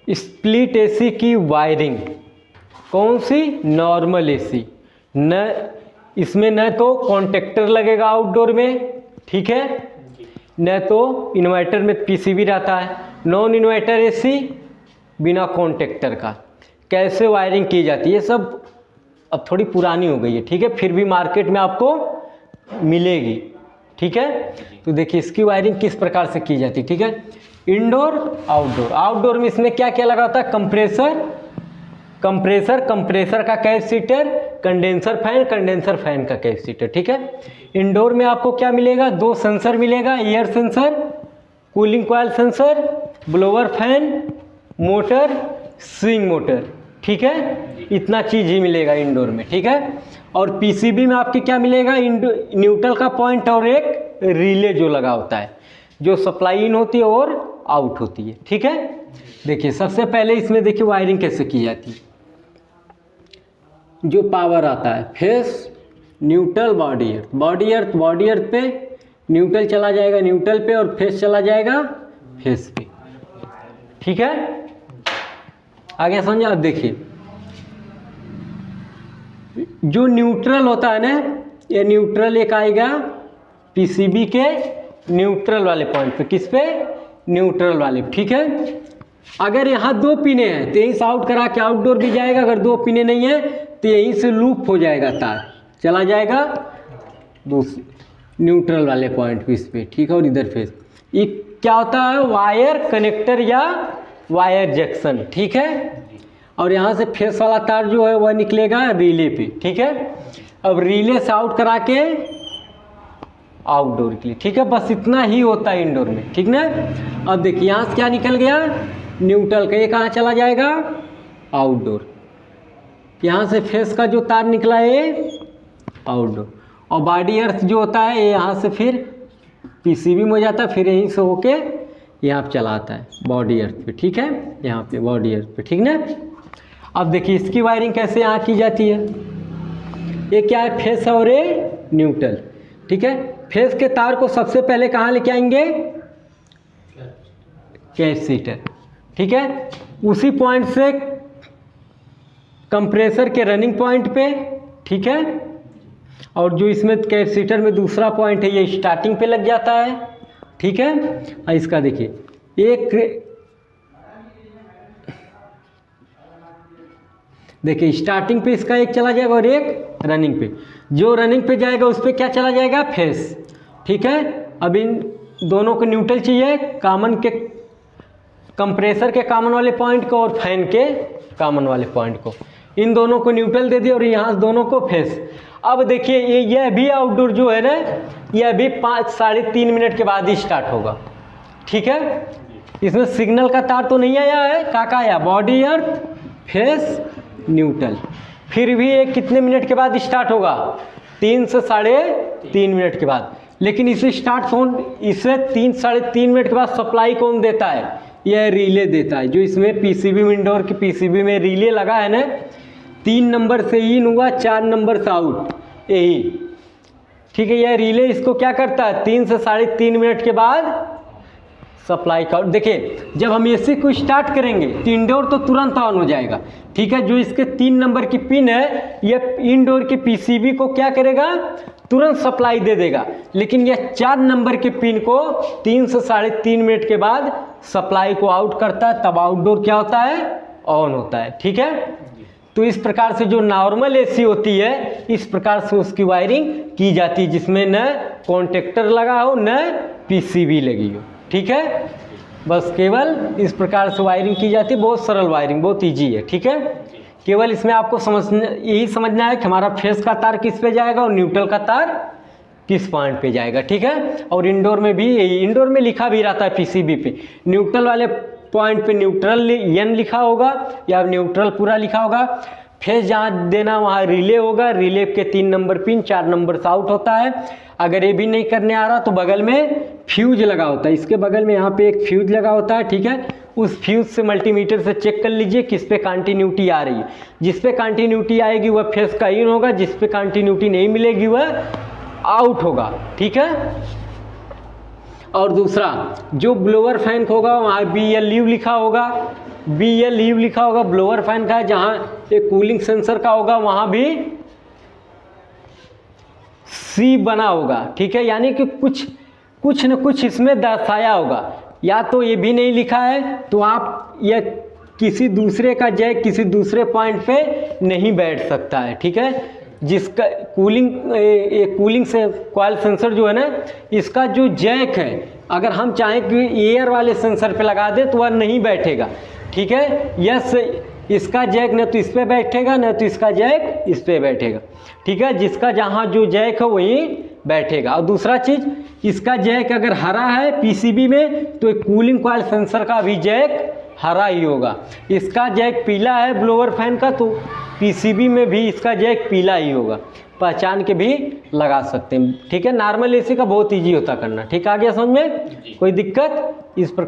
Split AC की wiring, कौन सी? Normal AC. न इसमें न तो कॉन्टेक्टर लगेगा आउटडोर में, ठीक है, न तो इन्वर्टर में पीसीबी रहता है। नॉन इन्वर्टर एसी बिना कॉन्टेक्टर का। कैसे वायरिंग की जाती है, ये सब अब थोड़ी पुरानी हो गई है, ठीक है, फिर भी मार्केट में आपको मिलेगी, ठीक है। तो देखिए इसकी वायरिंग किस प्रकार से की जाती है, ठीक है। Indoor outdoor. आउटडोर में इसमें क्या क्या लगा होता है? कंप्रेसर का कैपेसिटर, कंडेंसर फैन का कैपेसिटर, ठीक है। इंडोर में आपको क्या मिलेगा? 2 सेंसर मिलेगा, air sensor, cooling coil sensor, blower fan, motor, swing motor, ठीक है। इतना चीज़ ही मिलेगा इंडोर में, ठीक है। और पीसीबी में आपके क्या मिलेगा? न्यूट्रल का पॉइंट और एक रिले जो लगा होता है, जो सप्लाई इन होती है और आउट होती है, ठीक है। देखिए सबसे पहले इसमें देखिए वायरिंग कैसे की जाती है। जो पावर आता है फेस, न्यूट्रल, बॉडी अर्थ पे न्यूट्रल चला जाएगा न्यूट्रल पे, और फेस चला जाएगा फेस पे, ठीक है। आगे समझा? अब देखिए जो न्यूट्रल होता है ना, ये न्यूट्रल एक आएगा पीसीबी के न्यूट्रल वाले पॉइंट पे। किस पे? न्यूट्रल वाले, ठीक है। अगर यहाँ 2 पिने हैं तो यहीं से आउट करा के आउटडोर भी जाएगा। अगर 2 पिने नहीं है तो यहीं से लूप हो जाएगा, तार चला जाएगा दूसरे न्यूट्रल वाले पॉइंट पे, इस पे, ठीक है। और इधर फेस, ये क्या होता है? वायर कनेक्टर या वायर जंक्शन, ठीक है। और यहाँ से फेस वाला तार जो है वह निकलेगा रिले पे, ठीक है। अब रिले से आउट करा के आउटडोर के लिए, ठीक है। बस इतना ही होता है इंडोर में, ठीक ना। अब देखिए यहाँ से क्या निकल गया? न्यूट्रल का, ये कहाँ चला जाएगा? आउटडोर। यहाँ से फेस का जो तार निकला है आउटडोर, और बॉडी अर्थ जो होता है ये यहाँ से फिर पीसीबी में हो जाता है, फिर यहीं से होके यहाँ पे चला आता है बॉडी अर्थ पे, ठीक है। यहाँ पे बॉडी अर्थ पे, ठीक ना। अब देखिए इसकी वायरिंग कैसे यहाँ की जाती है। ये क्या है? फेस और ये न्यूट्रल, ठीक है। फेस के तार को सबसे पहले कहाँ लेके आएंगे? कैपेसिटर, ठीक है। उसी पॉइंट से कंप्रेसर के रनिंग पॉइंट पे, ठीक है। और जो इसमें कैपेसिटर में दूसरा पॉइंट है ये स्टार्टिंग पे लग जाता है, ठीक है। और इसका देखिए एक, देखिए स्टार्टिंग पे इसका एक चला जाएगा और एक रनिंग पे। जो रनिंग पे जाएगा उस पर क्या चला जाएगा? फेस, ठीक है। अब इन दोनों को न्यूट्रल चाहिए, कॉमन के कंप्रेसर के कॉमन वाले पॉइंट को और फैन के कॉमन वाले पॉइंट को, इन दोनों को न्यूट्रल दे दिया और यहाँ दोनों को फेस। अब देखिए यह भी आउटडोर जो है ना, यह भी 5 साढ़े 3 मिनट के बाद ही स्टार्ट होगा, ठीक है। इसमें सिग्नल का तार तो नहीं आया है, काका आया बॉडी अर्थ, फेस, न्यूट्रल। फिर भी ये कितने मिनट के बाद स्टार्ट होगा? 3 से साढ़े 3 मिनट के बाद। लेकिन इसे स्टार्ट कौन, इसे 3 साढ़े 3 मिनट के बाद सप्लाई कौन देता है? यह रिले देता है। जो इसमें पीसीबी इंडोर की पीसीबी में रिले लगा है ना, 3 नंबर से इन हुआ, 4 नंबर से आउट, यही, ठीक है। यह रिले इसको क्या करता है? 3 से साढ़े 3 मिनट के बाद सप्लाई का। देखिए जब हम एसी को स्टार्ट करेंगे तो इंडोर तो तुरंत ऑन हो जाएगा, ठीक है। जो इसके 3 नंबर की पिन है यह इंडोर के पीसीबी को क्या करेगा? तुरंत सप्लाई दे देगा। लेकिन यह 4 नंबर के पिन को 3 से साढ़े 3 मिनट के बाद सप्लाई को आउट करता है, तब आउटडोर क्या होता है? ऑन होता है, ठीक है। तो इस प्रकार से जो नॉर्मल एसी होती है इस प्रकार से उसकी वायरिंग की जाती है, जिसमें न कॉन्टेक्टर लगा हो न पीसीबी लगी हो, ठीक है। बस केवल इस प्रकार से वायरिंग की जाती है। बहुत सरल वायरिंग, बहुत इजी है, ठीक है। केवल इसमें आपको यही समझना है कि हमारा फेस का तार किस पे जाएगा और न्यूट्रल का तार किस पॉइंट पे जाएगा, ठीक है। और इंडोर में भी यही, इंडोर में लिखा भी रहता है पीसीबी पे, न्यूट्रल वाले पॉइंट पे न्यूट्रल एन लिखा होगा या न्यूट्रल पूरा लिखा होगा। फेस जहाँ देना वहाँ रिले होगा, रिले के 3 नंबर पिन 4 नंबर से आउट होता है। अगर ये भी नहीं करने आ रहा तो बगल में फ्यूज लगा होता है, इसके बगल में यहाँ पे एक फ्यूज लगा होता है, ठीक है। उस फ्यूज से मल्टीमीटर से चेक कर लीजिए किस पे कंटिन्यूटी आ रही है। जिस पे कंटिन्यूटी आएगी वह फेस का इन होगा, जिस पे कंटिन्यूटी नहीं मिलेगी वह आउट होगा, ठीक है। और दूसरा जो ब्लोअर फैन होगा वहाँ BLU लिखा होगा, बी या लीव लिखा होगा, ब्लोअर फैन का है, जहाँ एक कूलिंग सेंसर का होगा वहाँ भी सी बना होगा, ठीक है। यानी कि कुछ न कुछ इसमें दर्शाया होगा। या तो ये भी नहीं लिखा है तो आप ये किसी दूसरे का जैक किसी दूसरे पॉइंट पे नहीं बैठ सकता है, ठीक है। जिसका कूलिंग से कॉइल सेंसर जो है ना, इसका जो जैक है अगर हम चाहें कि एयर वाले सेंसर पे लगा दे तो वह नहीं बैठेगा, ठीक है। यस, इसका जैक न तो इस पे बैठेगा न तो इसका जैक इस पे बैठेगा, ठीक है। जिसका जहाँ जो जैक है वहीं बैठेगा। और दूसरा चीज़, इसका जैक अगर हरा है पीसीबी में तो एक कूलिंग कॉइल सेंसर का भी जैक हरा ही होगा। इसका जैक पीला है ब्लोअर फैन का तो पीसीबी में भी इसका जैक पीला ही होगा, पहचान के भी लगा सकते हैं, ठीक है। नॉर्मल एसी का बहुत ईजी होता करना, ठीक है। आ गया समझ में? कोई दिक्कत इस पर